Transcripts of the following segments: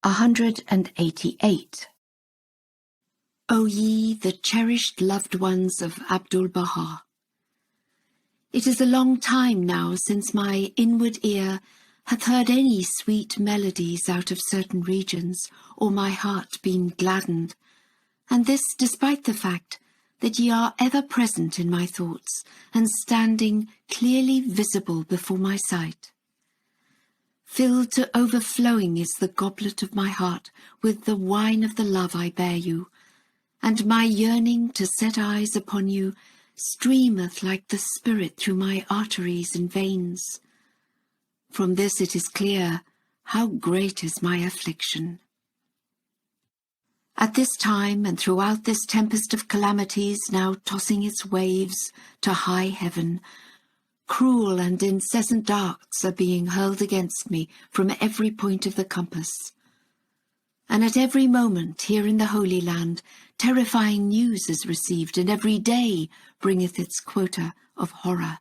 188. O ye, the cherished loved ones of Abdu'l-Baha! It is a long time now since my inward ear hath heard any sweet melodies out of certain regions, or my heart been gladdened, and this despite the fact that ye are ever present in my thoughts, and standing clearly visible before my sight. Filled to overflowing is the goblet of my heart with the wine of the love I bear you, and my yearning to set eyes upon you streameth like the spirit through my arteries and veins. From this it is clear how great is my affliction. At this time, and throughout this tempest of calamities now tossing its waves to high heaven, cruel and incessant darts are being hurled against me from every point of the compass. And at every moment here in the Holy Land terrifying news is received, and every day bringeth its quota of horror.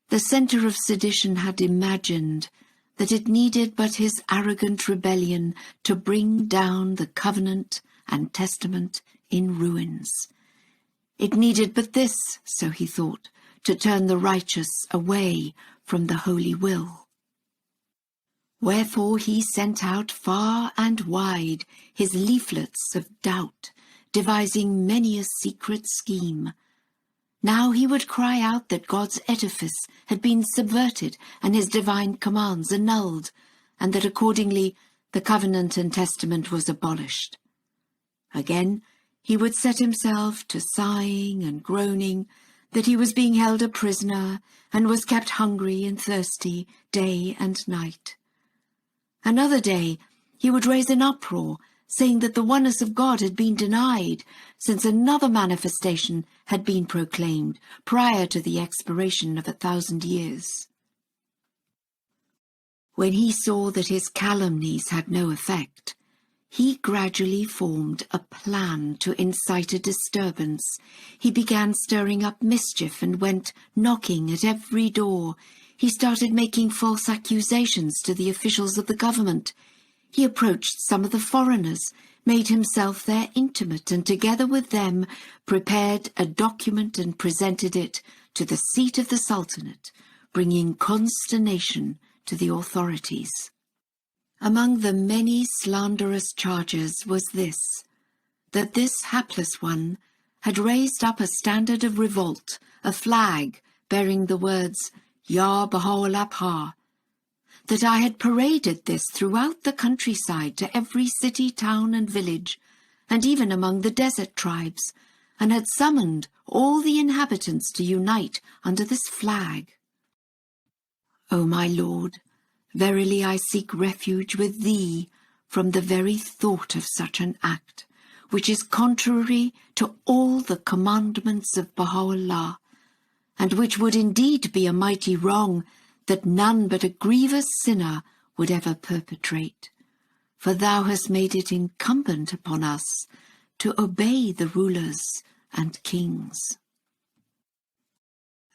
The centre of sedition had imagined that it needed but his arrogant rebellion to bring down the covenant and testament in ruins. It needed but this, so he thought, to turn the righteous away from the holy will. Wherefore he sent out far and wide his leaflets of doubt, devising many a secret scheme. Now he would cry out that God's edifice had been subverted and his divine commands annulled, and that accordingly the covenant and testament was abolished. Again he would set himself to sighing and groaning that he was being held a prisoner and was kept hungry and thirsty day and night. Another day he would raise an uproar, saying that the oneness of God had been denied, since another manifestation had been proclaimed prior to the expiration of 1,000 years. When he saw that his calumnies had no effect, he gradually formed a plan to incite a disturbance. He began stirring up mischief and went knocking at every door. He started making false accusations to the officials of the government. He approached some of the foreigners, made himself their intimate, and together with them prepared a document and presented it to the seat of the Sultanate, bringing consternation to the authorities. Among the many slanderous charges was this, that this hapless one had raised up a standard of revolt, a flag bearing the words, Ya Baha'u'llah, that I had paraded this throughout the countryside to every city, town, and village, and even among the desert tribes, and had summoned all the inhabitants to unite under this flag. O my Lord, verily I seek refuge with thee from the very thought of such an act, which is contrary to all the commandments of Baha'u'llah, and which would indeed be a mighty wrong that none but a grievous sinner would ever perpetrate. For thou hast made it incumbent upon us to obey the rulers and kings.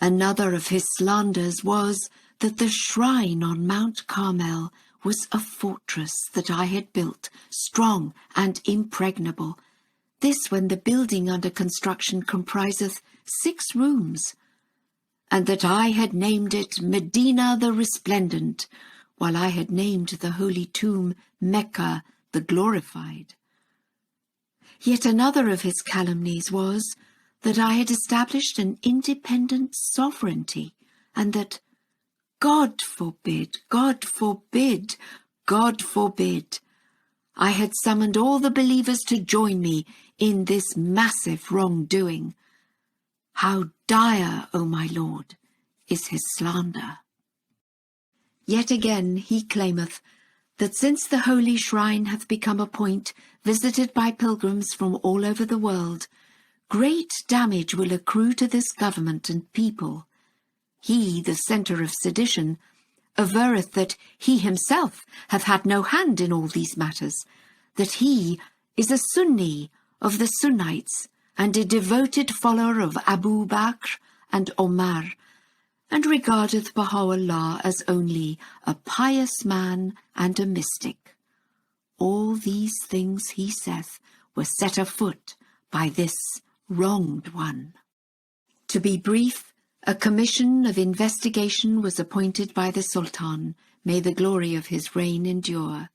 Another of his slanders was that the shrine on Mount Carmel was a fortress that I had built, strong and impregnable. This when the building under construction compriseth 6 rooms, and that I had named it Medina the Resplendent, while I had named the holy tomb Mecca the Glorified. Yet another of his calumnies was that I had established an independent sovereignty, and that God forbid, God forbid, God forbid, I had summoned all the believers to join me in this massive wrongdoing. How dire, O my Lord, is his slander. Yet again he claimeth that since the holy shrine hath become a point visited by pilgrims from all over the world, great damage will accrue to this government and people. He, the centre of sedition, averreth that he himself hath had no hand in all these matters, that he is a Sunni of the Sunnites, and a devoted follower of Abu Bakr and Omar, and regardeth Baha'u'llah as only a pious man and a mystic, all these things, he saith, were set afoot by this wronged one. To be brief, a commission of investigation was appointed by the Sultan, may the glory of his reign endure.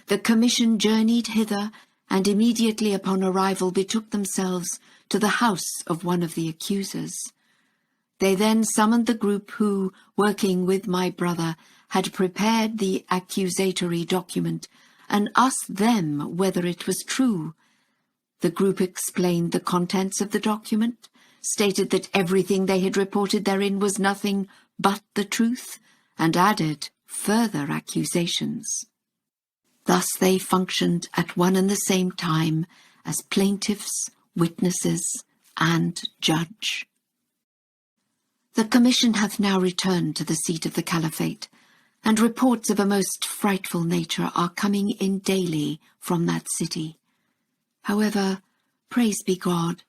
The commission journeyed hither, and immediately upon arrival betook themselves to the house of one of the accusers. They then summoned the group who, working with my brother, had prepared the accusatory document, and asked them whether it was true. The group explained the contents of the document, stated that everything they had reported therein was nothing but the truth, and added further accusations. Thus they functioned at one and the same time as plaintiffs, witnesses, and judge. The commission hath now returned to the seat of the Caliphate, and reports of a most frightful nature are coming in daily from that city. However, praise be God,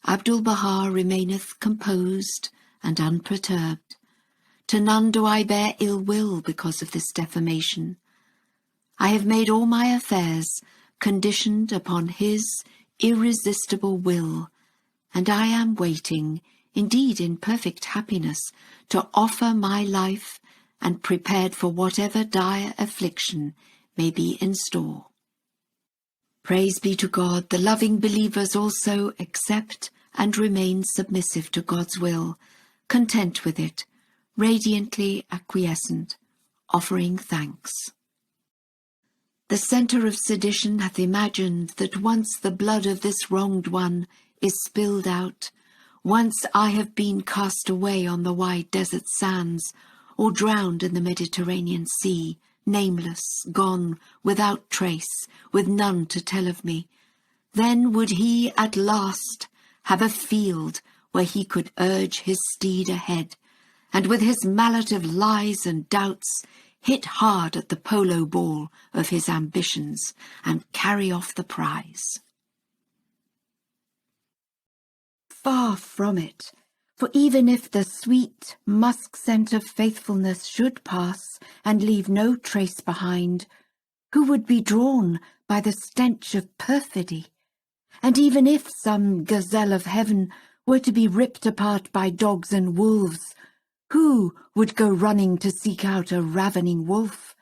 Abdu'l-Baha remaineth composed and unperturbed. To none do I bear ill will because of this defamation. I have made all my affairs conditioned upon his irresistible will, and I am waiting, indeed in perfect happiness, to offer my life and prepared for whatever dire affliction may be in store. Praise be to God, the loving believers also accept and remain submissive to God's will, content with it, radiantly acquiescent, offering thanks. The centre of sedition hath imagined that once the blood of this wronged one is spilled out, once I have been cast away on the wide desert sands, or drowned in the Mediterranean Sea, nameless, gone, without trace, with none to tell of me, then would he at last have a field where he could urge his steed ahead, and with his mallet of lies and doubts hit hard at the polo ball of his ambitions and carry off the prize. Far from it, for even if the sweet musk scent of faithfulness should pass and leave no trace behind, who would be drawn by the stench of perfidy? And even if some gazelle of heaven were to be ripped apart by dogs and wolves, who would go running to seek out a ravening wolf?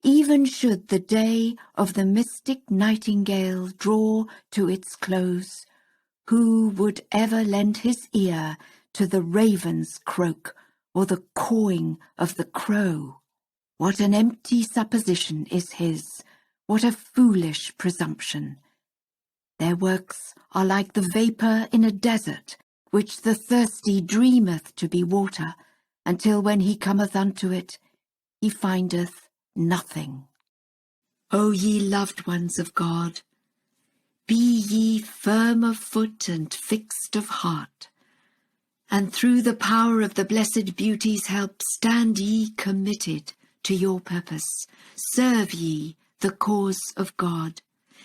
Even should the day of the mystic nightingale draw to its close, who would ever lend his ear to the raven's croak or the cawing of the crow? What an empty supposition is his, what a foolish presumption! Their works are like the vapour in a desert, which the thirsty dreameth to be water, until when he cometh unto it, he findeth nothing. O ye loved ones of God, be ye firm of foot and fixed of heart, and through the power of the blessed beauty's help stand ye committed to your purpose, serve ye the cause of God,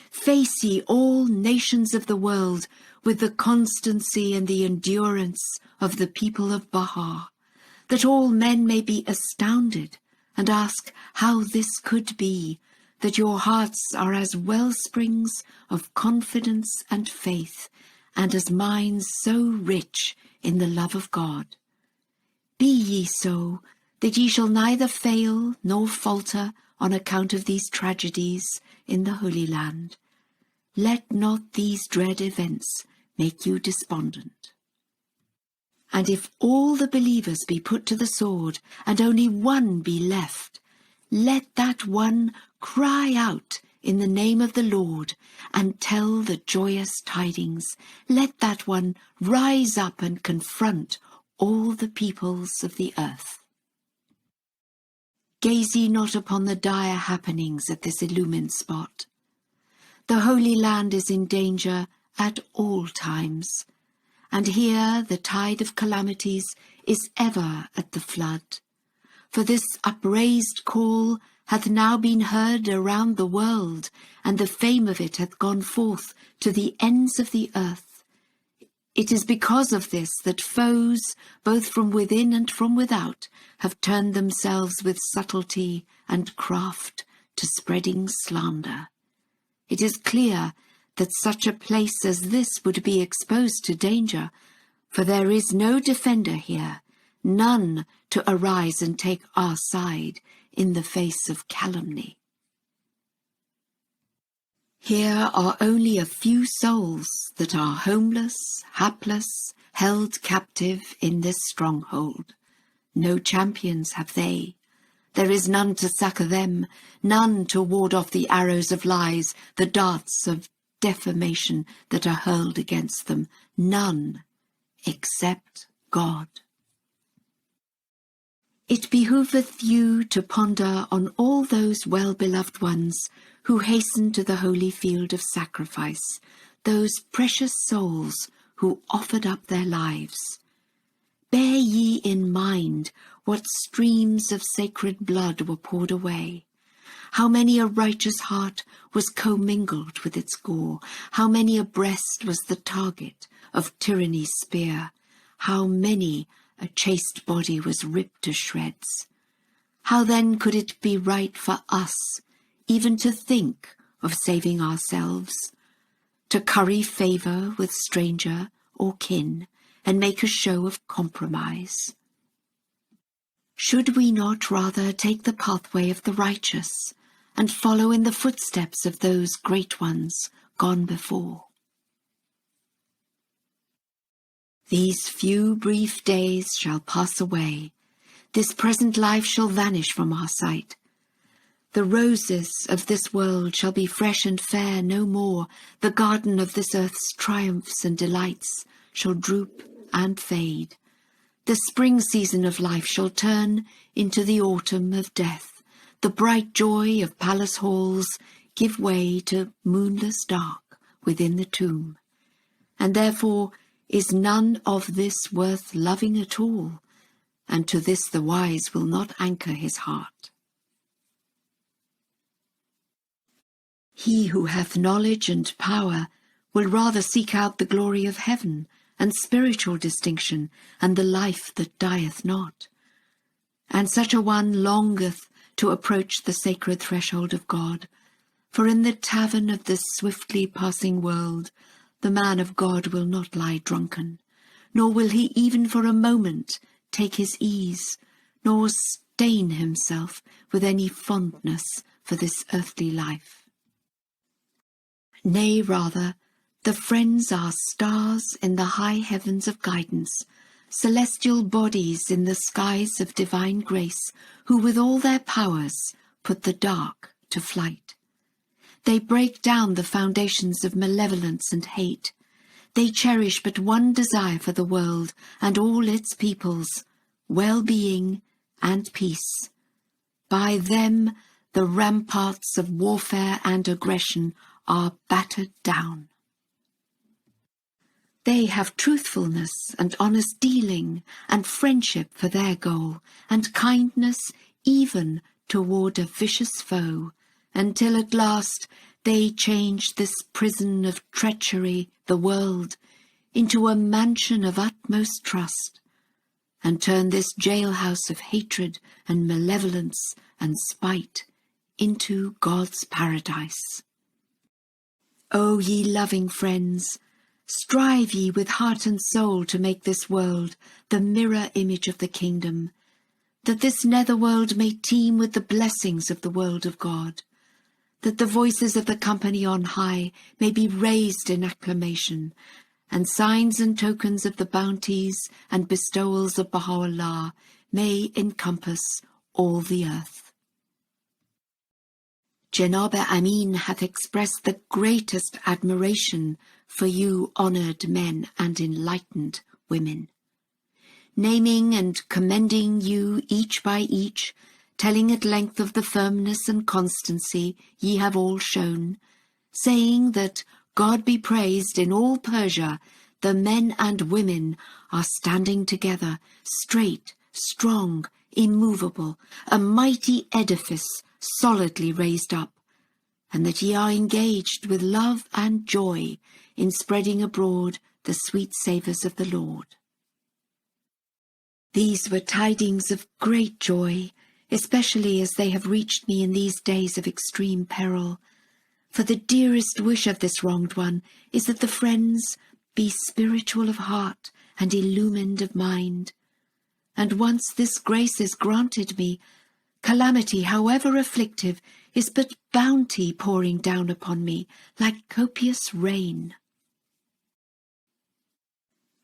face ye all nations of the world with the constancy and the endurance of the people of Bahá, that all men may be astounded and ask how this could be, that your hearts are as well springs of confidence and faith, and as minds so rich in the love of God. Be ye so, that ye shall neither fail nor falter on account of these tragedies in the Holy Land. Let not these dread events make you despondent. And if all the believers be put to the sword, and only one be left, let that one cry out in the name of the Lord, and tell the joyous tidings. Let that one rise up and confront all the peoples of the earth. Gaze ye not upon the dire happenings at this illumined spot. The Holy Land is in danger at all times, and here the tide of calamities is ever at the flood. For this upraised call hath now been heard around the world, and the fame of it hath gone forth to the ends of the earth. It is because of this that foes, both from within and from without, have turned themselves with subtlety and craft to spreading slander. It is clear that such a place as this would be exposed to danger, for there is no defender here, none to arise and take our side in the face of calumny. Here are only a few souls that are homeless, hapless, held captive in this stronghold. No champions have they. There is none to succour them, none to ward off the arrows of lies, the darts of defamation that are hurled against them, none except God. It behoveth you to ponder on all those well-beloved ones who hasten to the holy field of sacrifice, those precious souls who offered up their lives. Bear ye in mind what streams of sacred blood were poured away, how many a righteous heart was commingled with its gore, how many a breast was the target of tyranny's spear, how many a chaste body was ripped to shreds. How then could it be right for us even to think of saving ourselves, to curry favour with stranger or kin, and make a show of compromise? Should we not rather take the pathway of the righteous, and follow in the footsteps of those great ones gone before? These few brief days shall pass away. This present life shall vanish from our sight. The roses of this world shall be fresh and fair no more. The garden of this earth's triumphs and delights shall droop and fade. The spring season of life shall turn into the autumn of death. The bright joy of palace halls give way to moonless dark within the tomb. And therefore is none of this worth loving at all, and to this the wise will not anchor his heart. He who hath knowledge and power will rather seek out the glory of heaven, and spiritual distinction, and the life that dieth not. And such a one longeth to approach the sacred threshold of God, for in the tavern of this swiftly passing world the man of God will not lie drunken, nor will he even for a moment take his ease, nor stain himself with any fondness for this earthly life. Nay, rather, the friends are stars in the high heavens of guidance, celestial bodies in the skies of divine grace, who with all their powers put the dark to flight. They break down the foundations of malevolence and hate. They cherish but one desire for the world and all its peoples, well-being and peace. By them the ramparts of warfare and aggression are battered down. They have truthfulness and honest dealing and friendship for their goal, and kindness even toward a vicious foe, until at last they change this prison of treachery, the world, into a mansion of utmost trust, and turn this jailhouse of hatred and malevolence and spite into God's paradise. O ye loving friends, strive ye with heart and soul to make this world the mirror image of the kingdom, that this nether world may teem with the blessings of the world of God, that the voices of the company on high may be raised in acclamation, and signs and tokens of the bounties and bestowals of Baha'u'llah may encompass all the earth. Janab Amin hath expressed the greatest admiration for you honoured men and enlightened women, naming and commending you each by each, telling at length of the firmness and constancy ye have all shown, saying that God be praised in all Persia, the men and women are standing together, straight, strong, immovable, a mighty edifice solidly raised up, and that ye are engaged with love and joy in spreading abroad the sweet savours of the Lord. These were tidings of great joy, especially as they have reached me in these days of extreme peril. For the dearest wish of this wronged one is that the friends be spiritual of heart and illumined of mind. And once this grace is granted me, calamity, however afflictive, is but bounty pouring down upon me like copious rain.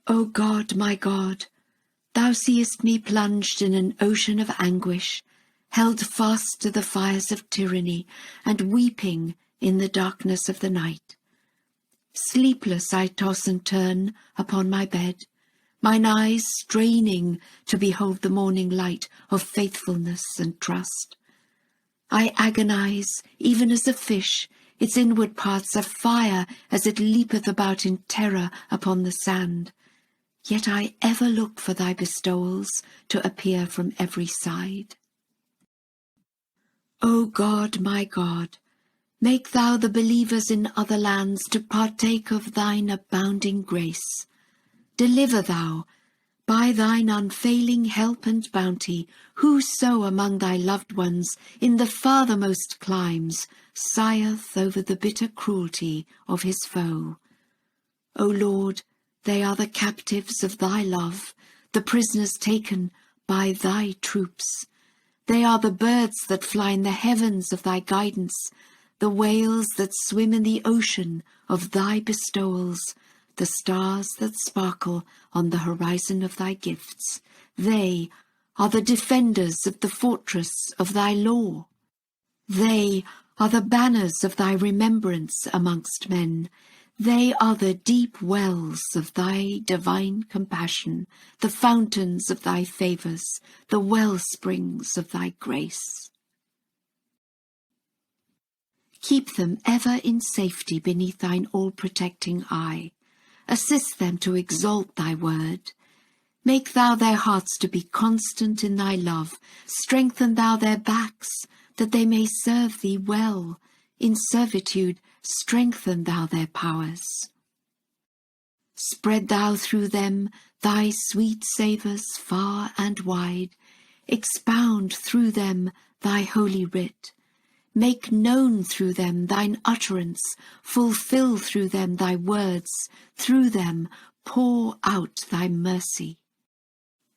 O God, my God, thou seest me plunged in an ocean of anguish, held fast to the fires of tyranny, and weeping in the darkness of the night. Sleepless I toss and turn upon my bed, mine eyes straining to behold the morning light of faithfulness and trust. I agonize, even as a fish, its inward parts afire as it leapeth about in terror upon the sand. Yet I ever look for thy bestowals to appear from every side. O God, my God, make thou the believers in other lands to partake of thine abounding grace. Deliver thou, by thine unfailing help and bounty, whoso among thy loved ones in the farthermost climes sigheth over the bitter cruelty of his foe. O Lord, they are the captives of thy love, the prisoners taken by thy troops. They are the birds that fly in the heavens of thy guidance, the whales that swim in the ocean of thy bestowals, the stars that sparkle on the horizon of thy gifts. They are the defenders of the fortress of thy law. They are the banners of thy remembrance amongst men. They are the deep wells of thy divine compassion, the fountains of thy favours, the well springs of thy grace. Keep them ever in safety beneath thine all-protecting eye. Assist them to exalt thy word. Make thou their hearts to be constant in thy love. Strengthen thou their backs, that they may serve thee well. In servitude, strengthen thou their powers. Spread thou through them thy sweet savours far and wide. Expound through them thy holy writ. Make known through them thine utterance. Fulfill through them thy words. Through them pour out thy mercy.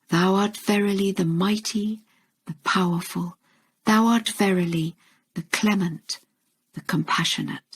Thou art verily the mighty, the powerful. Thou art verily the clement, the compassionate.